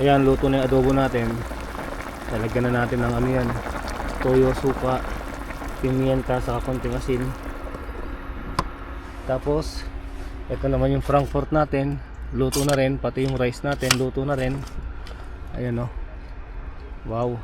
Ayan, luto na yung adobo natin. Talagyan na natin ng ano yan, toyo, suka, pimienta, saka konting asin. Tapos ito naman yung Frankfurt natin, luto na rin. Pati yung rice natin, luto na rin. Ayan o. Wow.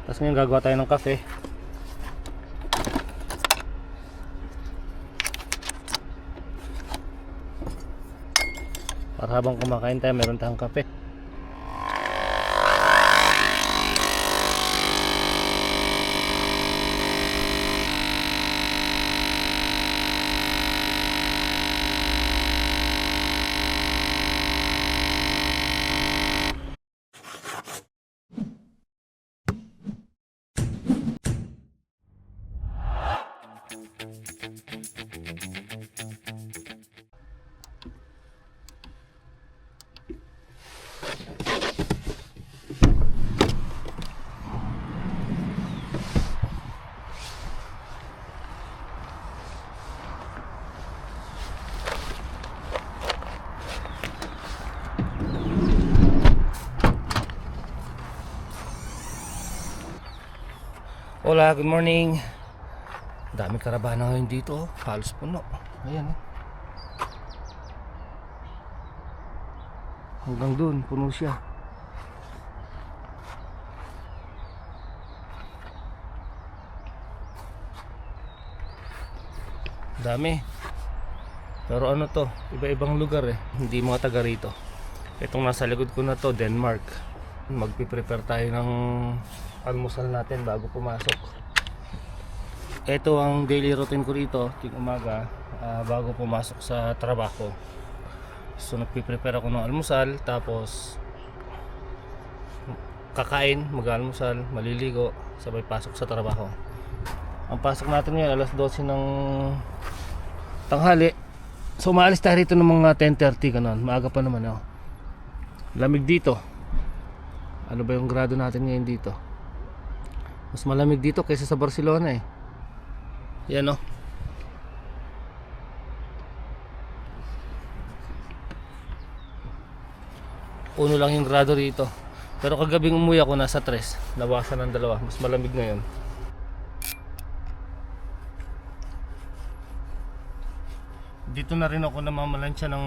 Tapos ngayon gagawa tayo ng kape. Para habang kumakain tayo, meron tayong kape. Hola, good morning. Dami karabana ngayon dito, halos puno. Ayan eh. Hanggang dun, puno siya. Dami. Pero ano to, iba-ibang lugar eh. Hindi mga taga rito. Itong nasa likod ko na to, Denmark. Magpiprepare tayo ng almusal natin bago pumasok. Ito ang daily routine ko rito, ting umaga, bago pumasok sa trabaho. So nagpiprepare ako ng almusal, tapos kakain, mag-almusal, maliligo, sabay pasok sa trabaho. Ang pasok natin ngayon alas 12 ng tanghali. So umaalis tayo rito ng mga 10:30 ganun. Maaga pa naman oh. Lamig dito. Ano ba yung grado natin ngayon dito? Mas malamig dito kaysa sa Barcelona eh. Yan o. Uno lang yung grado rito. Pero kagabing umuwi ako nasa 3. Nabawasan ng 2. Mas malamig ngayon. Dito na rin ako namamalansya ng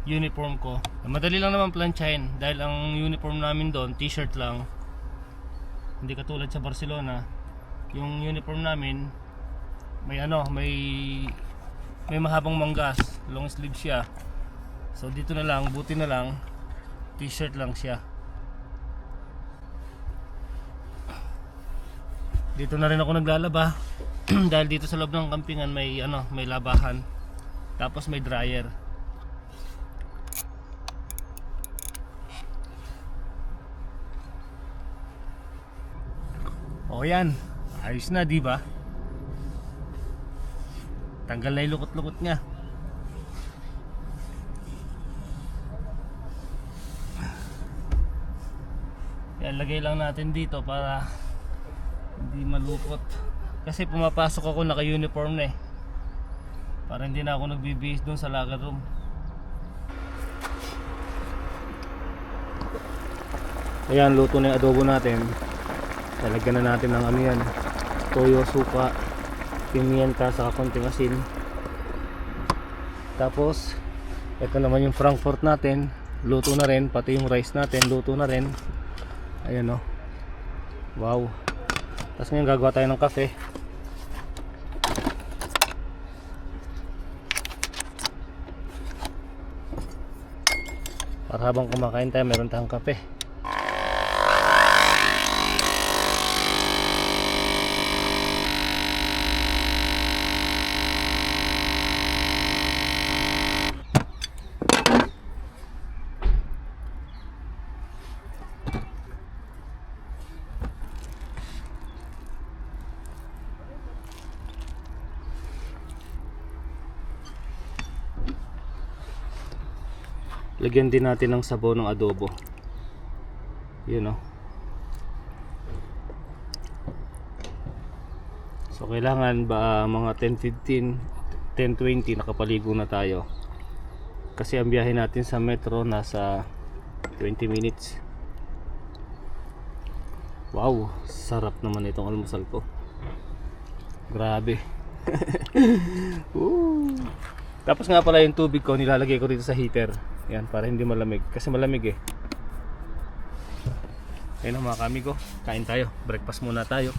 uniform ko. Madali lang naman plansyahin dahil ang uniform namin doon t-shirt lang. Hindi katulad sa Barcelona. Yung uniform namin may may mahabang manggas, long sleeve siya. So dito na lang, buti na lang t-shirt lang siya. Dito na rin ako naglalaba dahil dito sa loob ng kampingan may may labahan. Tapos may dryer. O yan, ayos na, di ba? Tanggal na yung lukot-lukot niya. Yan, lagay lang natin dito para hindi malukot. Kasi pumapasok ako naka-uniform na eh. Para hindi na ako nagbibihis doon sa locker room. Ayan, luto na yung adobo natin. Talagyan na natin ng ano yan, toyo, suka, pimienta, saka konting asin. Tapos ito naman yung Frankfurt natin, luto na rin. Pati yung rice natin, luto na rin. Ayan o. Wow. Tapos ngayon gagawa tayo ng kape. Para habang kumakain tayo, meron tayong kape. Lagyan din natin ng sabaw ng adobo. Yun o. So kailangan ba mga 10:15, 10:20 nakapaligo na tayo. Kasi ang biyahe natin sa metro nasa 20 minutes. Wow, sarap naman itong almusal ko. Grabe. Tapos nga pala yung tubig ko nilalagay ko dito sa heater. Yan, para hindi malamig. Kasi malamig eh. Ayun ang mga kamigo. Kain tayo. Breakfast muna tayo.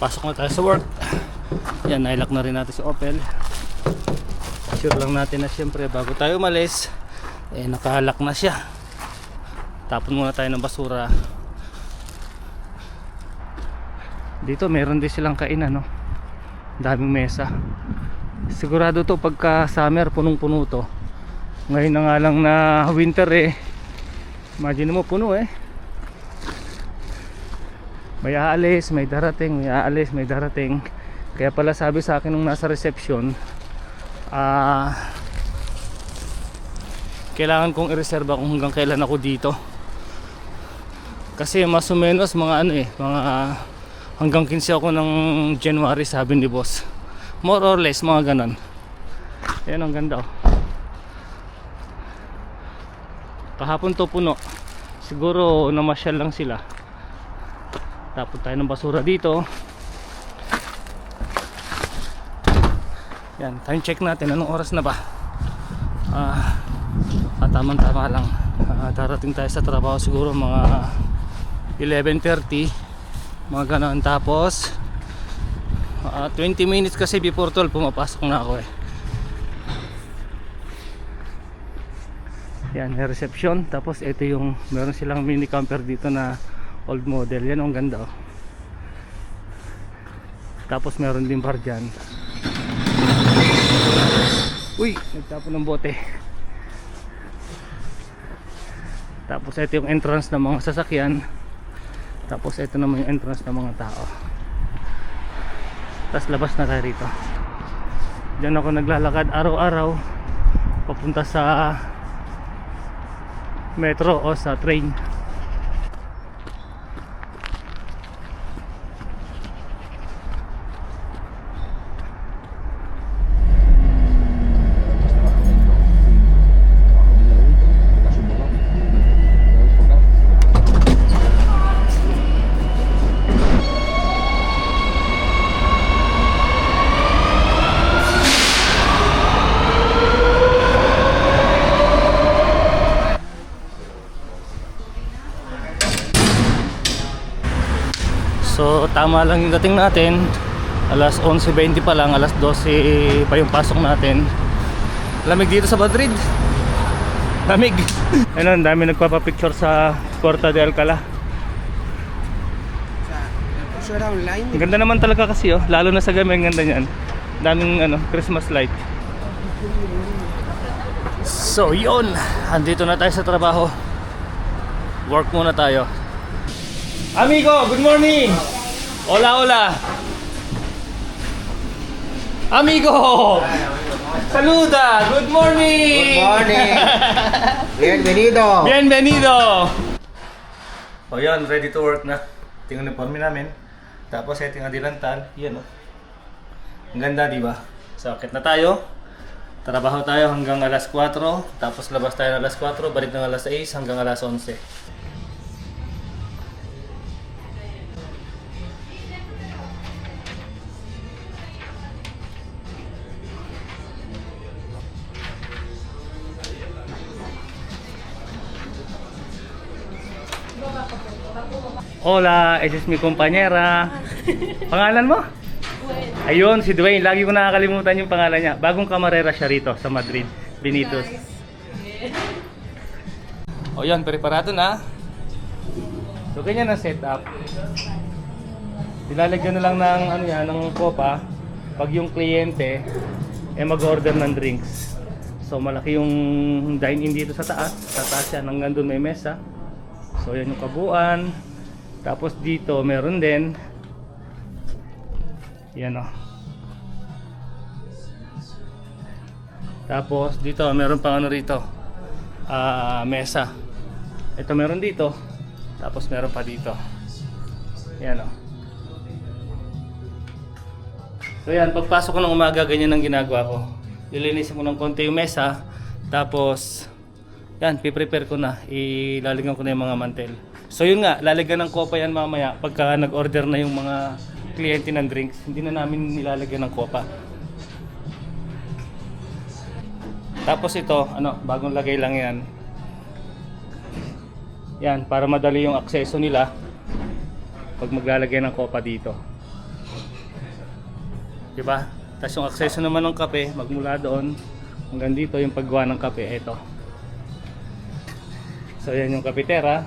Pasok na tayo sa work. Yan, nailak na rin natin si Opel. Sure lang natin na syempre bago tayo umalis nakahalak na siya. Tapon muna tayo ng basura. Dito meron din silang kainan, no? Daming mesa. Sigurado to pagka summer punong-puno to. Ngayon na nga lang na winter imagine mo puno may aalis, may darating, may aalis, may darating. Kaya pala sabi sa akin nung nasa reception, kailangan kong i-reserve kung hanggang kailan ako dito. Kasi mas o menos mga mga hanggang 15 ako ng January sabi ni boss. More or less mga ganon. Ayan, ang ganda Kahapon to puno. Siguro namasyal lang sila. Tapos tayo ng basura dito. Yan, time check natin. Anong oras na ba? Tamang-tama lang. Darating tayo sa trabaho siguro mga 11:30. Mga ganon. Tapos 20 minutes kasi before 12 pumapasok na ako Yan, may reception. Tapos ito yung meron silang mini camper dito na old model. Yan, ang ganda Tapos meron din bar dyan. Uy, nagtapon ng bote. Tapos ito yung entrance ng mga sasakyan. Tapos ito naman yung entrance ng mga tao. Tapos labas na tayo rito. Diyan ako naglalakad araw-araw papunta sa metro o sa train. So tama lang yung dating natin. Alas 11:20 pa lang, alas 12 pa yung pasok natin. Lamig dito sa Madrid. Lamig. Ayun, dami nagpapapicture sa Puerta de Alcalá. Ang ganda naman talaga kasi lalo na sa gabi ang ganda niyan. Daming Christmas light. So yun, andito na tayo sa trabaho. Work muna tayo. Amigo, good morning. Hola, hola. Amigo. Saluda. Good morning. Good morning. Bienvenido. Bienvenido. O yan, ready to work na. Ito yung uniforme namin. Tapos ito yung adilantal. Yan Ang ganda, di ba? So, akit na tayo. Trabaho tayo hanggang alas 4. Tapos labas tayo ng alas 4. Balik ng alas 6 hanggang alas 11. Hola, esa es mi compañera. Pangalan mo? Ayun, si Dwayne. Lagi ko nakakalimutan yung pangalan niya. Bagong kamarera siya rito sa Madrid. Benitos. O yan, preparado na. So, ganyan ang setup. Nilalagyan na lang ng, ng copa. Pag yung kliyente, mag-order ng drinks. So, malaki yung dine-in dito sa taas. Sa taas yan, hanggang doon may mesa. So, yan yung kabuuan. Tapos dito meron din yan Tapos dito meron pang rito mesa. Ito meron dito. Tapos meron pa dito. Yan o. So yan, pagpasok ko ng umaga, ganyan ang ginagawa ko. Lilinisin ko ng konti yung mesa. Tapos, yan, piprepare ko na. Ilalagyan ko na yung mga mantel. So yun nga, lalagyan ng kopa yan mamaya. Pagka nag-order na yung mga kliyente ng drinks, hindi na namin nilalagyan ng kopa. Tapos ito, bagong lagay lang yan. Yan, para madali yung akseso nila pag maglalagay ng kopa dito. Diba? Tapos yung akseso naman ng kape, magmula doon hanggang dito yung paggawa ng kape, ito. So yan yung kapitera.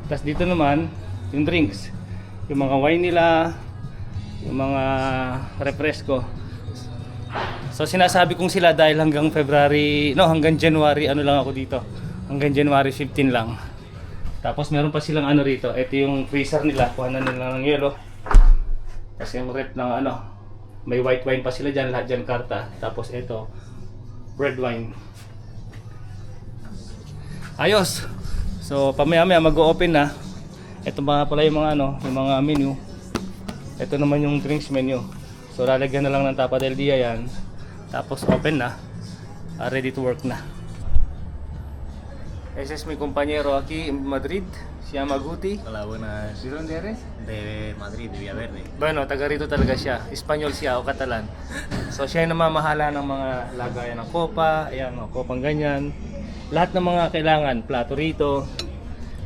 Tapos dito naman, yung drinks. Yung mga wine nila, yung mga refresco. So sinasabi kong sila dahil hanggang hanggang January, lang ako dito. Hanggang January 15 lang. Tapos meron pa silang rito. Ito yung freezer nila, kuhanan nila ng yelo. Kasi yung rep ng may white wine pa sila dyan, lahat dyan karta. Tapos ito, red wine. Ayos! So pamaya-maya mag-o-open na. Ito mga pala yung mga yung mga menu. Ito naman yung drinks menu. So lalagyan na lang ng tapa del dia yan. Tapos open na. Ready to work na. Ese es mi compañero aquí en Madrid. Se llama Guti. Hola, buenas. ¿De dónde eres? De Madrid, de Villaverde. Bueno, taga rito talaga siya. Espanyol siya o Catalan. So siya yung namamahala ng mga lagayan ng kopa. Ayan, mga kopang ganyan. Lahat ng mga kailangan. Plato rito.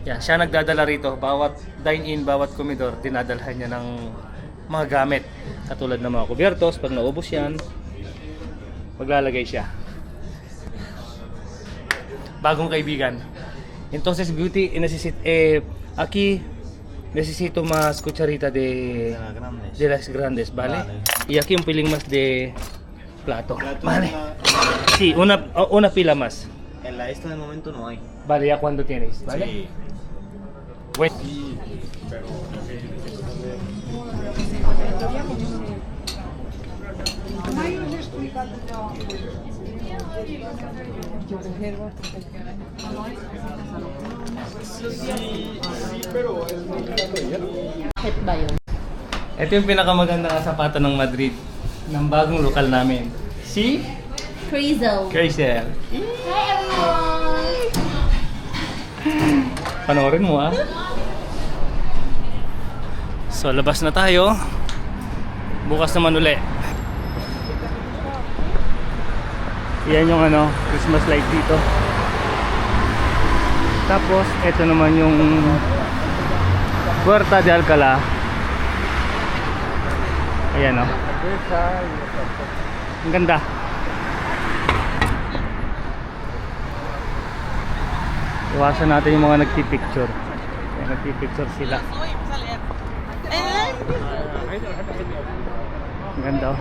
Yan, siya nagdadala rito. Bawat dine-in, bawat komedor, dinadalhan niya ng mga gamit. Katulad ng mga kubyertos. Pag naubos yan, maglalagay siya. Bagong kaibigan. Entonces, Beauty, aquí necesito más cucharita de las grandes, ¿vale? Vale. Y aquí un pelín más de plato. Vale. Sí, una pila más. En la esta de momento no hay. Vale, ya cuando tienes, ¿vale? Sí. Bueno. Ba yun? Ito yung pinakamagandang sapato ng Madrid ng bagong lokal namin. Si Crazel. Crazel. Hi everyone! Panoorin mo So labas na tayo. Bukas naman uli. Yan yung Christmas light dito. Tapos ito naman yung Puerta de Alcalá. Ayan Ang ganda. Iwasan natin yung mga nagpipicture. Ayan, nagpipicture sila. Ang ganda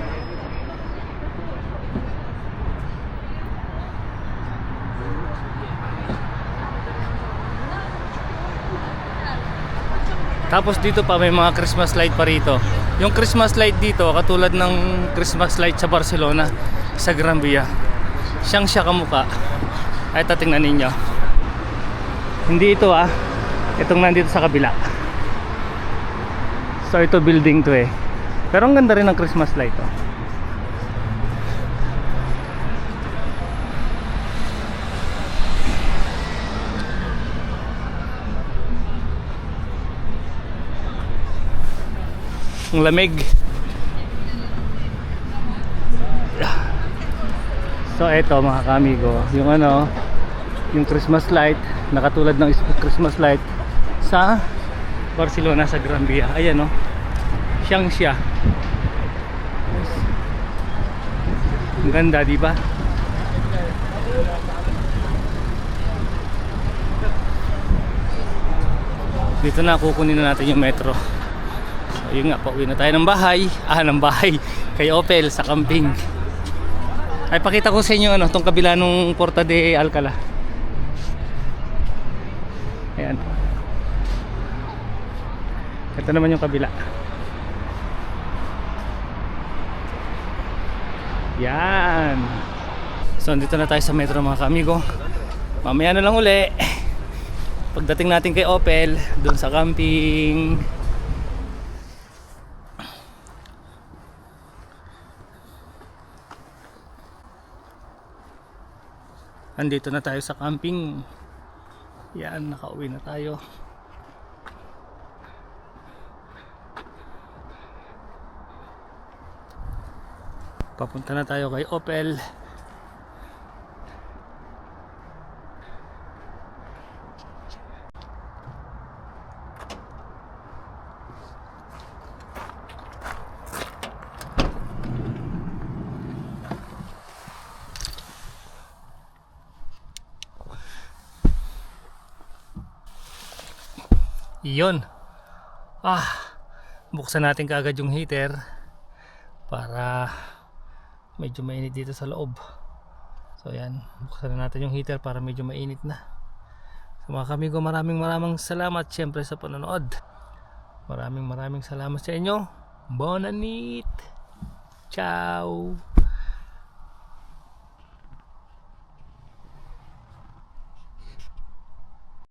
Tapos dito pa may mga Christmas light pa rito. Yung Christmas light dito katulad ng Christmas light sa Barcelona, sa Gran Via. Siyang siya kamukha. Ay tingnan ninyo. Hindi ito itong nandito sa kabila. So ito building to Pero ang ganda rin ng Christmas light Ang lamig. So eto mga kamigo, yung Christmas light, nakatulad ng Christmas light sa Barcelona sa Gran Via. Ayan siyang siya. Ang ganda, di ba? Dito na kukunin na natin yung metro. So yun nga, pauwi na tayo ng bahay. Kay Opel sa camping. Ay pakita ko sa inyo tong kabila nung Puerta de Alcalá. Ayan. Ito naman yung kabila. Yan. So dito na tayo sa metro mga kamigo. Mamaya na lang uli. Pagdating natin kay Opel, dun sa camping. Andito na tayo sa camping. Yan, nakauwi na tayo. Papunta na tayo kay Opel. Iyon. Buksan natin kaagad yung heater para medyo mainit dito sa loob. So yan, buksan na natin yung heater para medyo mainit na. So mga kamigo, maraming salamat syempre sa panonood. Maraming salamat sa inyo. Bonanit. Ciao.